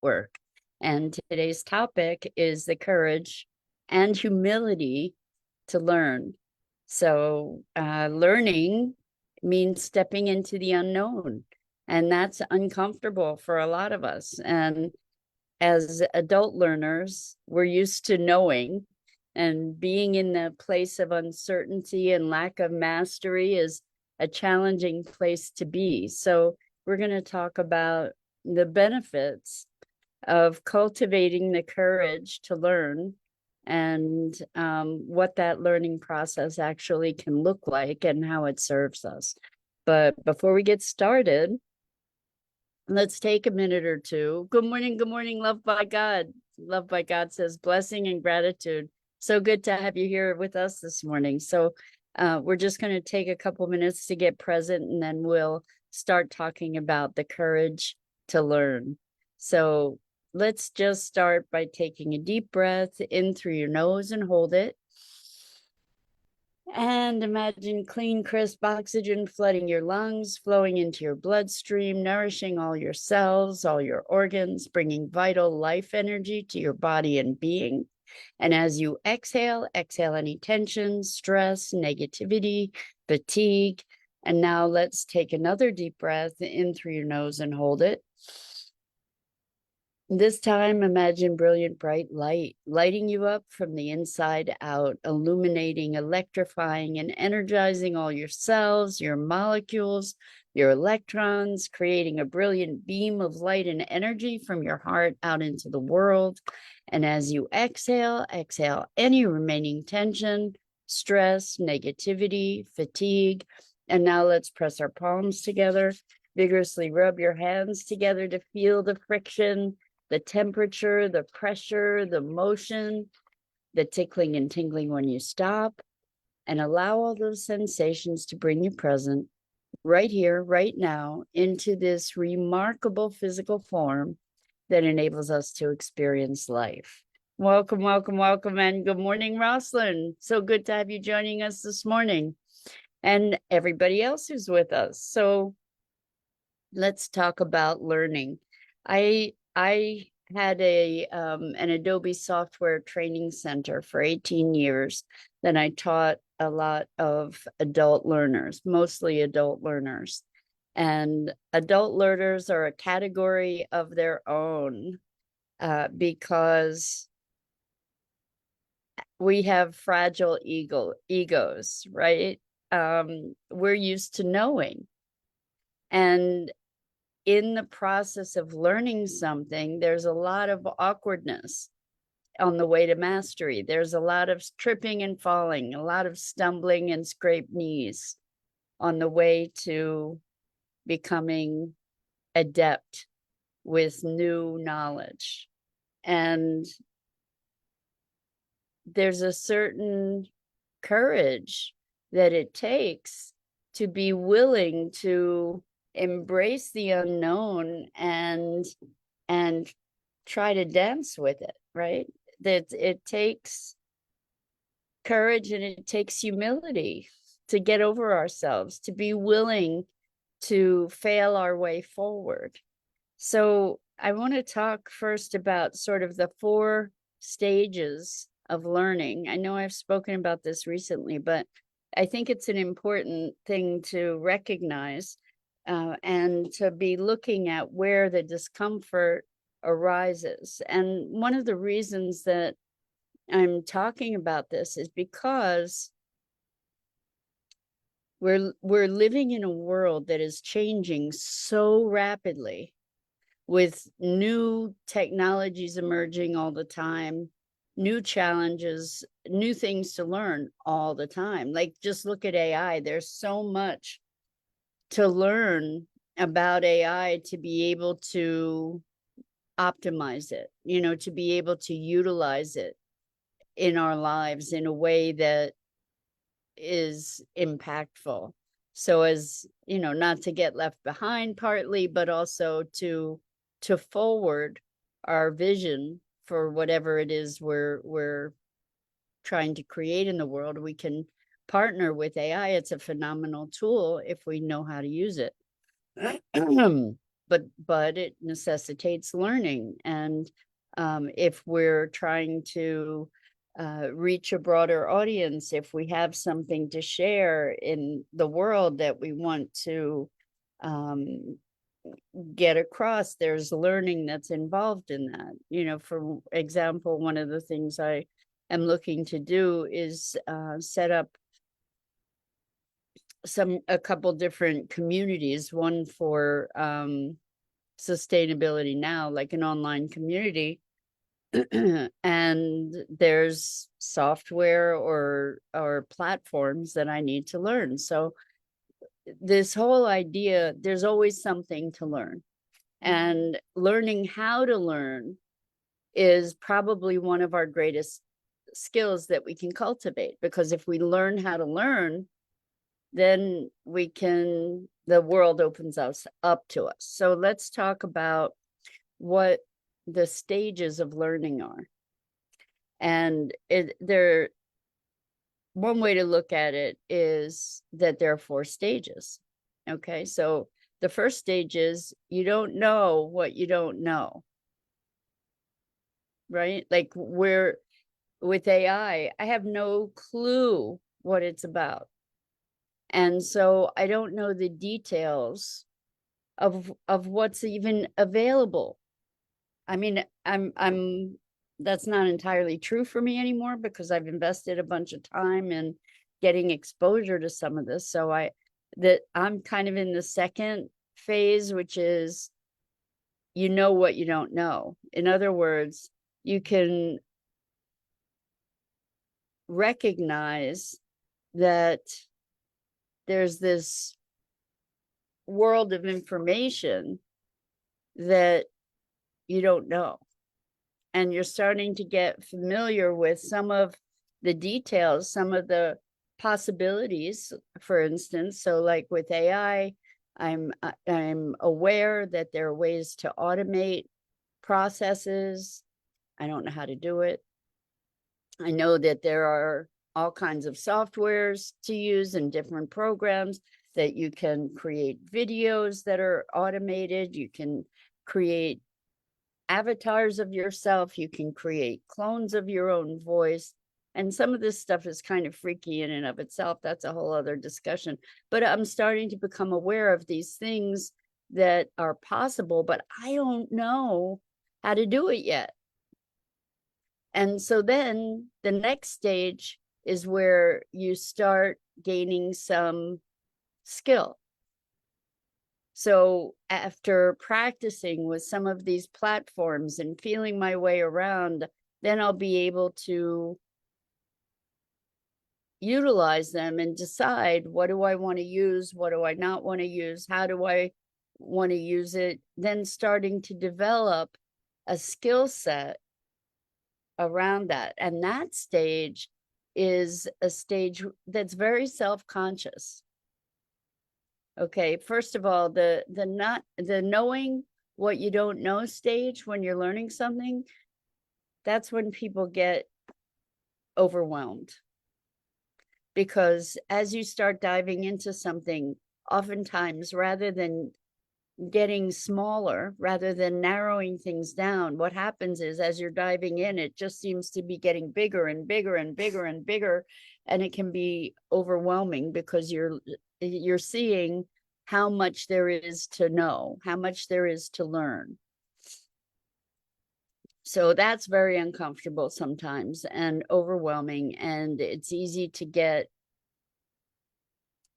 work. And today's topic is the courage and humility to learn. So, learning means stepping into the unknown, and that's uncomfortable for a lot of us. And as adult learners, we're used to knowing, and being in the place of uncertainty and lack of mastery is a challenging place to be. So, we're going to talk about the benefits of cultivating the courage to learn and what that learning process actually can look like and how it serves us. But before we get started, let's take a minute or two. Good morning, loved by God. Loved by God says blessing and gratitude. So good to have you here with us this morning. So we're just going to take a couple minutes to get present, and then we'll start talking about the courage to learn. So let's just start by taking a deep breath in through your nose and hold it. And imagine clean, crisp oxygen flooding your lungs, flowing into your bloodstream, nourishing all your cells, all your organs, bringing vital life energy to your body and being. And as you exhale, exhale any tension, stress, negativity, fatigue. And now let's take another deep breath in through your nose and hold it. This time, imagine brilliant, bright light, lighting you up from the inside out, illuminating, electrifying, and energizing all your cells, your molecules, your electrons, creating a brilliant beam of light and energy from your heart out into the world. And as you exhale, exhale any remaining tension, stress, negativity, fatigue. And now let's press our palms together, vigorously rub your hands together to feel the friction, the temperature, the pressure, the motion, the tickling and tingling when you stop, and allow all those sensations to bring you present right here, right now, into this remarkable physical form that enables us to experience life. Welcome, welcome, welcome, and good morning, Roslyn. So good to have you joining us this morning, and everybody else who's with us. So let's talk about learning. I had an Adobe software training center for 18 years. Then I taught a lot of adult learners, mostly adult learners. And adult learners are a category of their own because we have fragile egos, right? We're used to knowing. And in the process of learning something, there's a lot of awkwardness on the way to mastery. There's a lot of tripping and falling, a lot of stumbling and scraped knees on the way to becoming adept with new knowledge. And there's a certain courage that it takes to be willing to embrace the unknown and try to dance with it, right? That it takes courage and it takes humility to get over ourselves, to be willing to fail our way forward. So I want to talk first about sort of the 4 stages of learning. I know I've spoken about this recently, but I think it's an important thing to recognize and to be looking at where the discomfort arises. And one of the reasons that I'm talking about this is because we're living in a world that is changing so rapidly, with new technologies emerging all the time, new challenges, new things to learn all the time. Like, just look at AI. There's so much to learn about AI to be able to optimize it, to be able to utilize it in our lives in a way that is impactful. So as, not to get left behind partly, but also to forward our vision for whatever it is we're trying to create in the world. We can partner with AI. It's a phenomenal tool if we know how to use it. but it necessitates learning. And if we're trying to reach a broader audience, if we have something to share in the world that we want to get across, there's learning that's involved in that. You know, for example, one of the things I am looking to do is set up a couple different communities, one for sustainability now, like an online community. And there's software or platforms that I need to learn. So this whole idea, there's always something to learn, and learning how to learn is probably one of our greatest skills that we can cultivate, because if we learn how to learn, then the world opens us up to us. So let's talk about what the stages of learning are. And one way to look at it is that there are 4 stages. Okay, so the first stage is you don't know what you don't know, right? Like with AI, I have no clue what it's about. And so I don't know the details of what's even available. I mean, that's not entirely true for me anymore, because I've invested a bunch of time in getting exposure to some of this. So I'm kind of in the second phase, which is, you know what you don't know. In other words, you can recognize that there's this world of information that you don't know. And you're starting to get familiar with some of the details, some of the possibilities, for instance. So like with AI, I'm aware that there are ways to automate processes. I don't know how to do it. I know that there are all kinds of softwares to use and different programs that you can create videos that are automated. You can create avatars of yourself. You can create clones of your own voice. And some of this stuff is kind of freaky in and of itself. That's a whole other discussion. But I'm starting to become aware of these things that are possible, but I don't know how to do it yet. And so then the next stage is where you start gaining some skill. So after practicing with some of these platforms and feeling my way around, then I'll be able to utilize them and decide, what do I want to use? What do I not want to use? How do I want to use it? Then starting to develop a skill set around that. And that stage is a stage that's very self-conscious. Okay, first of all, the knowing what you don't know stage when you're learning something, that's when people get overwhelmed. Because as you start diving into something, oftentimes, rather than getting smaller, rather than narrowing things down, what happens is, as you're diving in, it just seems to be getting bigger and bigger and bigger and bigger, and it can be overwhelming, because you're seeing how much there is to know, how much there is to learn. So that's very uncomfortable sometimes and overwhelming, and it's easy to get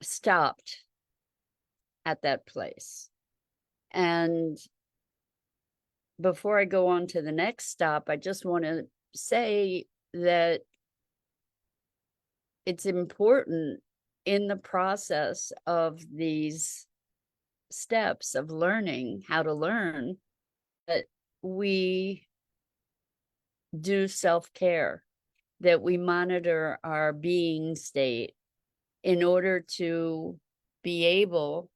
stopped at that place. And before I go on to the next stop, I just want to say that it's important in the process of these steps of learning how to learn that we do self-care, that we monitor our being state in order to be able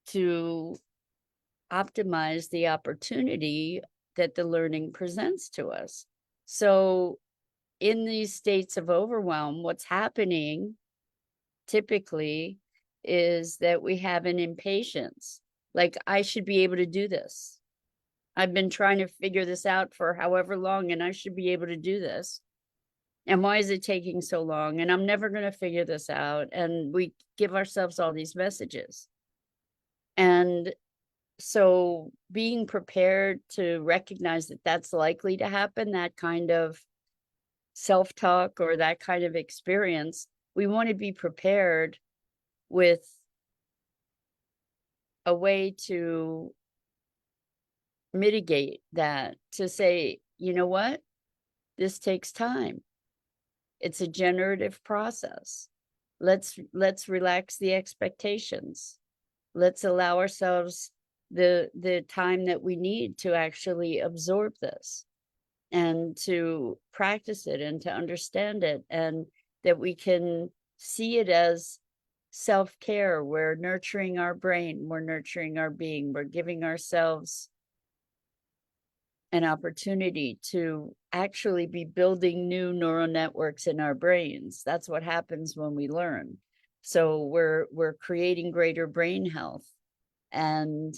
to optimize the opportunity that the learning presents to us. So in these states of overwhelm, what's happening typically is that we have an impatience. Like, I should be able to do this. I've been trying to figure this out for however long, and I should be able to do this. And why is it taking so long? And I'm never going to figure this out. And we give ourselves all these messages. And so being prepared to recognize that that's likely to happen, that kind of self-talk or that kind of experience, we want to be prepared with a way to mitigate that, to say, you know what, this takes time. It's a generative process. Let's relax the expectations. Let's allow ourselves the time that we need to actually absorb this and to practice it and to understand it, and that we can see it as self-care. We're nurturing our brain, we're nurturing our being, we're giving ourselves an opportunity to actually be building new neural networks in our brains. That's what happens when we learn. So we're creating greater brain health. And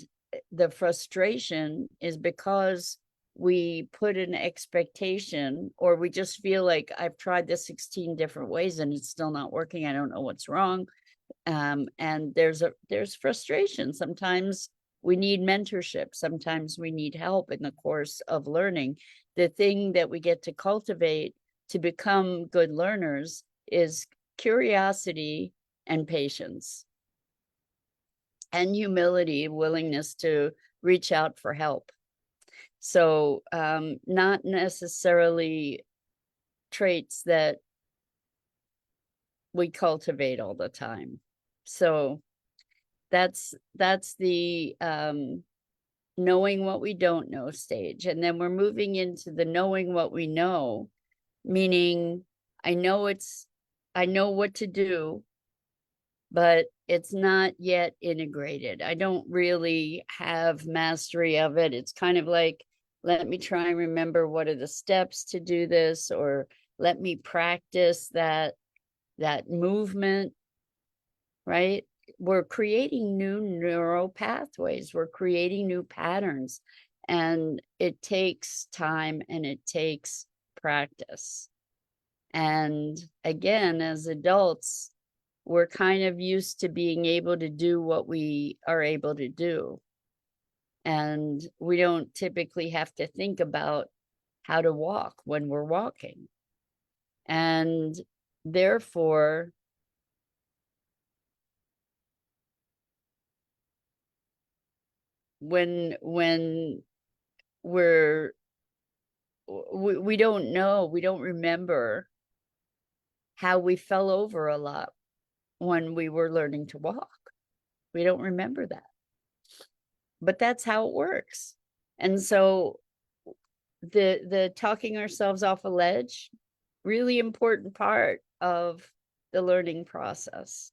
the frustration is because we put an expectation, or we just feel like, I've tried this 16 different ways and it's still not working. I don't know what's wrong. And there's frustration. Sometimes we need mentorship. Sometimes we need help in the course of learning. The thing that we get to cultivate to become good learners is curiosity and patience and humility, willingness to reach out for help. So not necessarily traits that we cultivate all the time. So that's the knowing what we don't know stage. And then we're moving into the knowing what we know, meaning I know what to do, but it's not yet integrated. I don't really have mastery of it. It's kind of like, let me try and remember what are the steps to do this, or let me practice that movement, right? We're creating new neural pathways. We're creating new patterns, and it takes time and it takes practice. And again, as adults, we're kind of used to being able to do what we are able to do. And we don't typically have to think about how to walk when we're walking. And therefore, when we don't know, we don't remember how we fell over a lot when we were learning to walk. We don't remember that. But that's how it works. And so the talking ourselves off a ledge, really important part of the learning process.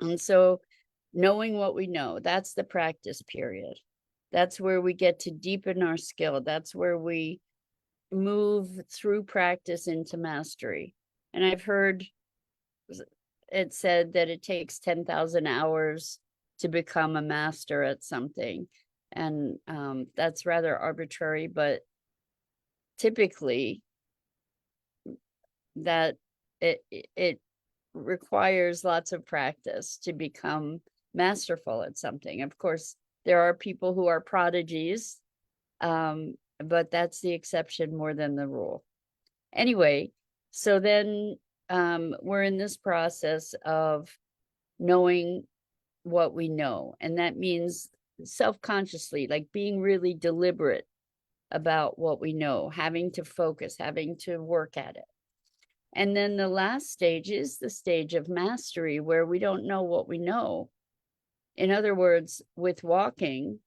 And so knowing what we know, that's the practice period. That's where we get to deepen our skill. That's where we move through practice into mastery. And I've heard it said that it takes 10,000 hours to become a master at something. And that's rather arbitrary, but typically that it requires lots of practice to become masterful at something. Of course, there are people who are prodigies, but that's the exception more than the rule. Anyway, so then we're in this process of knowing what we know. And that means self-consciously, like being really deliberate about what we know, having to focus, having to work at it. And then the last stage is the stage of mastery, where we don't know what we know. In other words, with walking,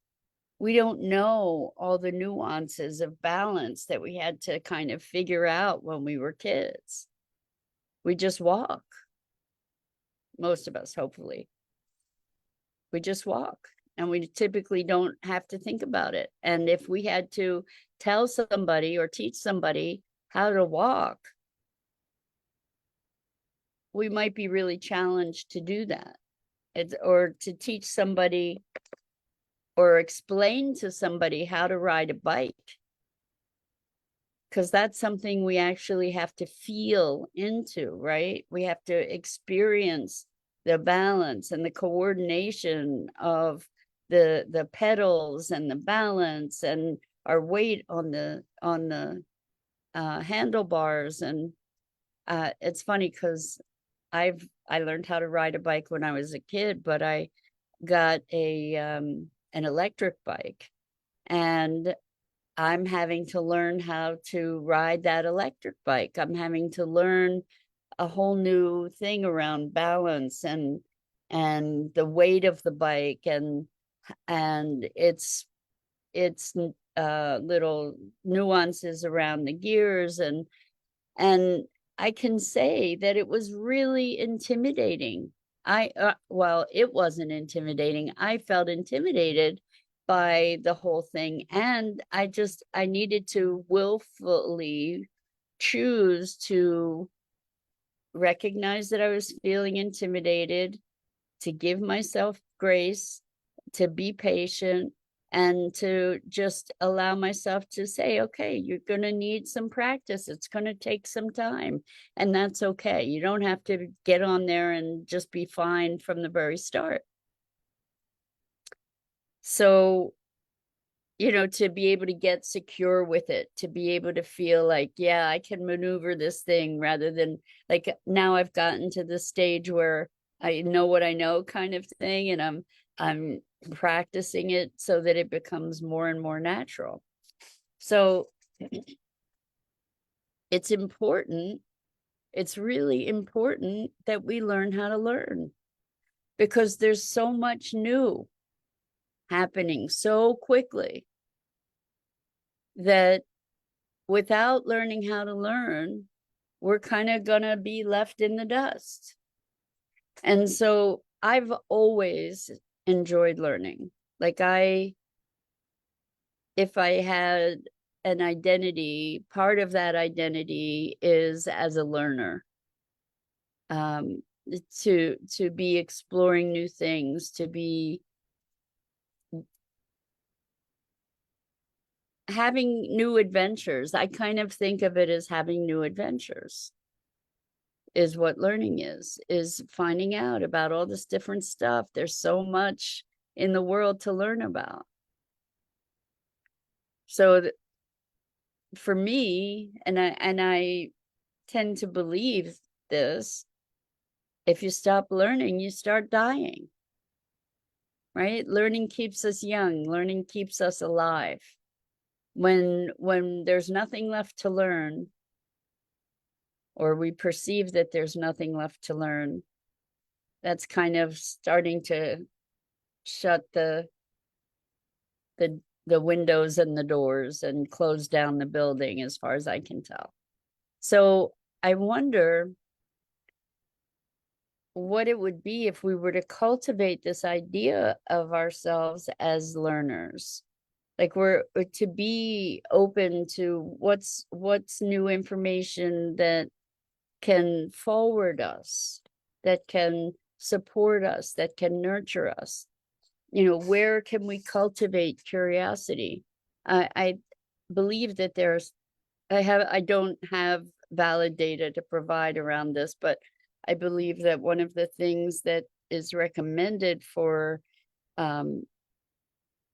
we don't know all the nuances of balance that we had to kind of figure out when we were kids. We just walk. Most of us, hopefully. We just walk, and we typically don't have to think about it. And if we had to tell somebody or teach somebody how to walk, we might be really challenged to do that. Or to teach somebody or explain to somebody how to ride a bike, because that's something we actually have to feel into, right? We have to experience the balance and the coordination of the pedals and the balance and our weight on the handlebars. And it's funny because I learned how to ride a bike when I was a kid, but I got an electric bike, and I'm having to learn how to ride that electric bike. I'm having to learn a whole new thing around balance and the weight of the bike and its little nuances around the gears. And I can say that it was really intimidating. Well, it wasn't intimidating. I felt intimidated by the whole thing. And I needed to willfully choose to recognize that I was feeling intimidated, to give myself grace, to be patient, and to just allow myself to say, okay, you're going to need some practice. It's going to take some time, and that's okay. You don't have to get on there and just be fine from the very start. So, to be able to get secure with it, to be able to feel like, yeah, I can maneuver this thing, rather than like now I've gotten to the stage where I know what I know kind of thing, and I'm practicing it so that it becomes more and more natural. So it's important. It's really important that we learn how to learn, because there's so much new happening so quickly that without learning how to learn, we're kind of gonna be left in the dust. And so I've always enjoyed learning. Like if I had an identity, part of that identity is as a learner. To be exploring new things, to be having new adventures. I kind of think of it as having new adventures is what learning is finding out about all this different stuff. There's so much in the world to learn about. So for me, and I tend to believe this, if you stop learning, you start dying, right? Learning keeps us young. Learning keeps us alive. When there's nothing left to learn, or we perceive that there's nothing left to learn, that's kind of starting to shut the windows and the doors and close down the building, as far as I can tell. So I wonder what it would be if we were to cultivate this idea of ourselves as learners. Like we're to be open to what's new information that can forward us, that can support us, that can nurture us. Where can we cultivate curiosity? I believe that I don't have valid data to provide around this, but I believe that one of the things that is recommended for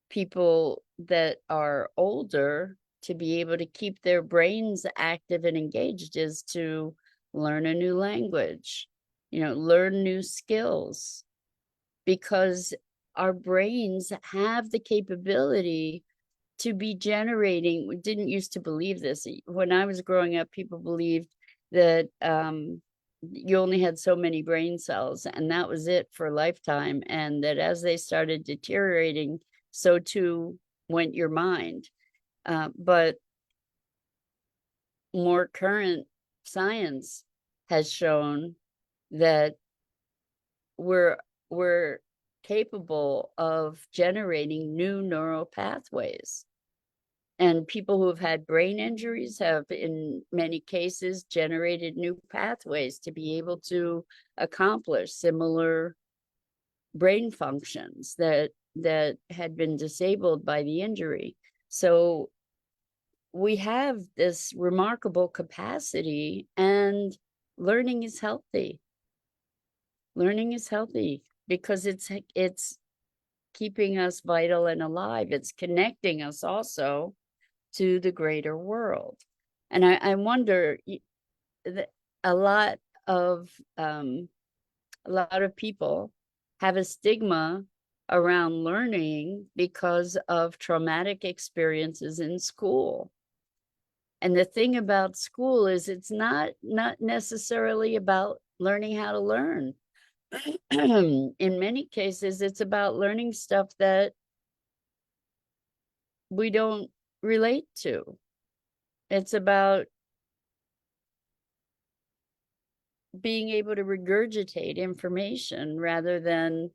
people that are older to be able to keep their brains active and engaged is to learn a new language, learn new skills, because our brains have the capability to be generating. We didn't used to believe this. When I was growing up, people believed that you only had so many brain cells and that was it for a lifetime, and that as they started deteriorating, so too went your mind. But more current science has shown that we're capable of generating new neural pathways. And people who have had brain injuries have, in many cases, generated new pathways to be able to accomplish similar brain functions that that had been disabled by the injury. So we have this remarkable capacity, and learning is healthy. Learning is healthy because it's keeping us vital and alive. It's connecting us also to the greater world. And I wonder that a lot of people have a stigma around learning because of traumatic experiences in school. And the thing about school is it's not necessarily about learning how to learn. In many cases, it's about learning stuff that we don't relate to. It's about being able to regurgitate information rather than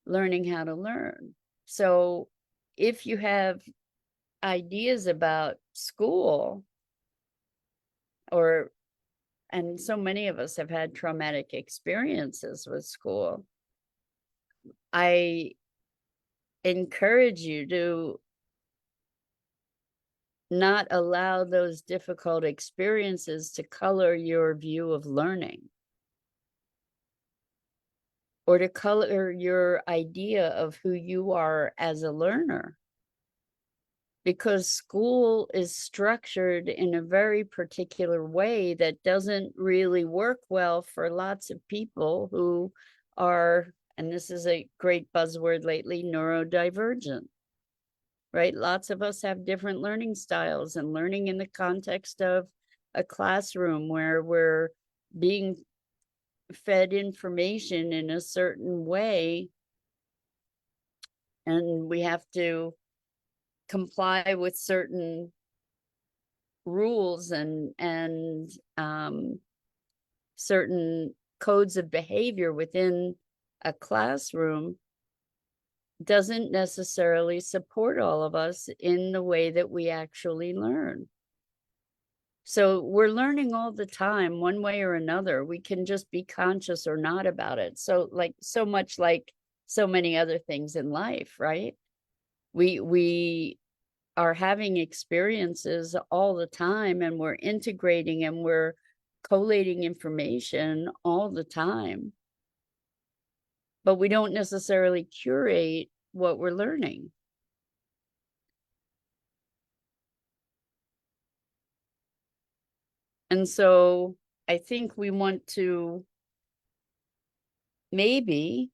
learning how to learn. So if you have ideas about school, and so many of us have had traumatic experiences with school, I encourage you to not allow those difficult experiences to color your view of learning, or to color your idea of who you are as a learner. Because school is structured in a very particular way that doesn't really work well for lots of people who are, and this is a great buzzword lately, neurodivergent, right? Lots of us have different learning styles, and learning in the context of a classroom where we're being fed information in a certain way, and we have to comply with certain rules and certain codes of behavior within a classroom, doesn't necessarily support all of us in the way that we actually learn. So we're learning all the time, one way or another. We can just be conscious or not about it. So much like so many other things in life, right? We are having experiences all the time, and we're integrating and we're collating information all the time, but we don't necessarily curate what we're learning. And so I think we want to, maybe,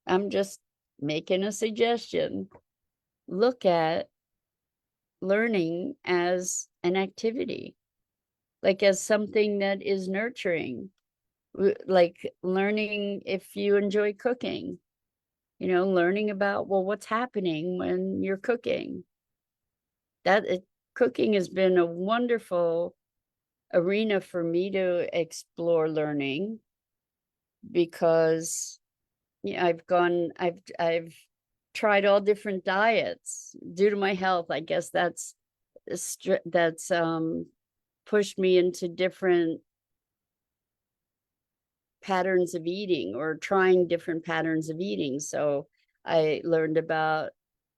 I'm just making a suggestion, look at learning as an activity, like as something that is nurturing, like learning if you enjoy cooking, learning about, well, what's happening when you're cooking. Cooking has been a wonderful arena for me to explore learning, because I've tried all different diets due to my health. I guess that's pushed me into different patterns of eating, or trying different patterns of eating. So I learned about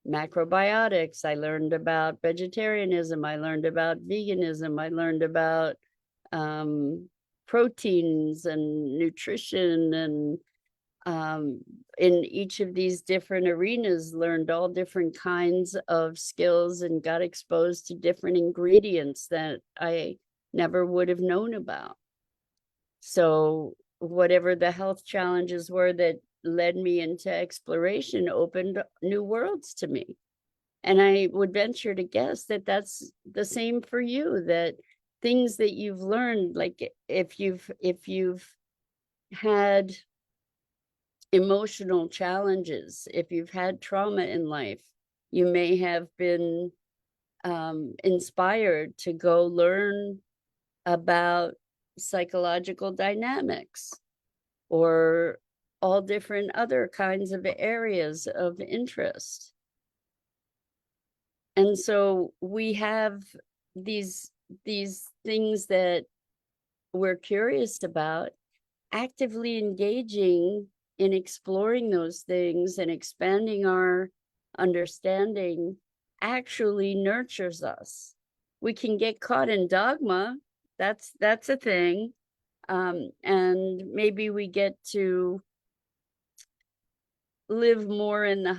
macrobiotics, I learned about vegetarianism, I learned about veganism, I learned about proteins and nutrition, and in each of these different arenas learned all different kinds of skills and got exposed to different ingredients that I never would have known about. So whatever the health challenges were that led me into exploration opened new worlds to me. And I would venture to guess that that's the same for you, that things that you've learned, like if you've had emotional challenges, if you've had trauma in life, you may have been inspired to go learn about psychological dynamics, or all different other kinds of areas of interest. And so we have these things that we're curious about, actively engaging in exploring those things and expanding our understanding actually nurtures us. We can get caught in dogma. That's a thing. And maybe we get to live more in the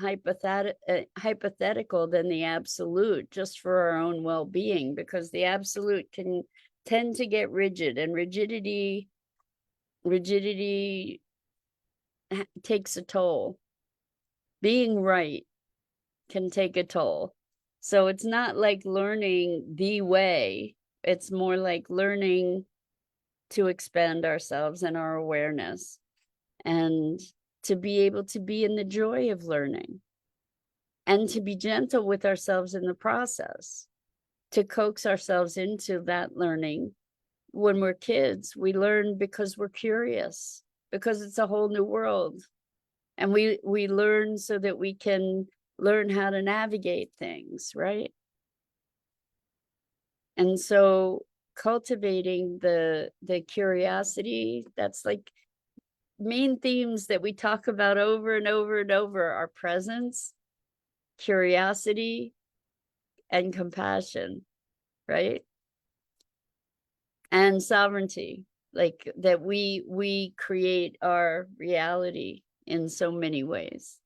hypothetical than the absolute, just for our own well-being, because the absolute can tend to get rigid, and rigidity takes a toll. Being right can take a toll. So it's not like learning the way, it's more like learning to expand ourselves and our awareness, and to be able to be in the joy of learning, and to be gentle with ourselves in the process, to coax ourselves into that learning. When we're kids, we learn because we're curious, because it's a whole new world. And we learn so that we can learn how to navigate things, right? And so cultivating the curiosity, that's like main themes that we talk about over and over and over, are presence, curiosity, and compassion, right? And sovereignty, like that we create our reality in so many ways.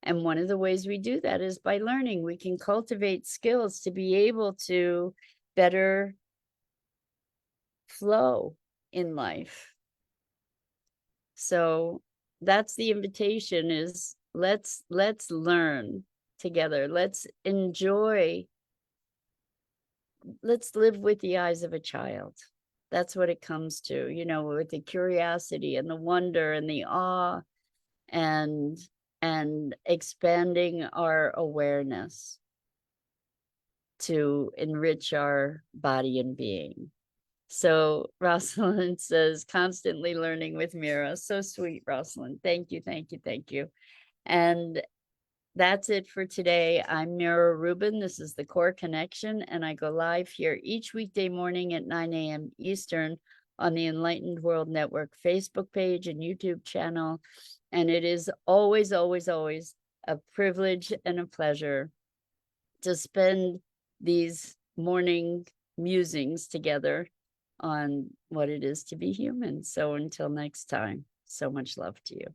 And one of the ways we do that is by learning. We can cultivate skills to be able to better flow in life. So that's the invitation, is let's learn together. Let's enjoy. Let's live with the eyes of a child. That's what it comes to, you know, with the curiosity and the wonder and the awe, and expanding our awareness to enrich our body and being. So Rosalind says, constantly learning with Mira. So sweet, Rosalind. Thank you, thank you, thank you. And that's it for today. I'm Mira Rubin. This is the Core Connection, and I go live here each weekday morning at 9 a.m. Eastern on the Enlightened World Network Facebook page and YouTube channel. And it is always, always, always a privilege and a pleasure to spend these morning musings together on what it is to be human. So until next time, so much love to you.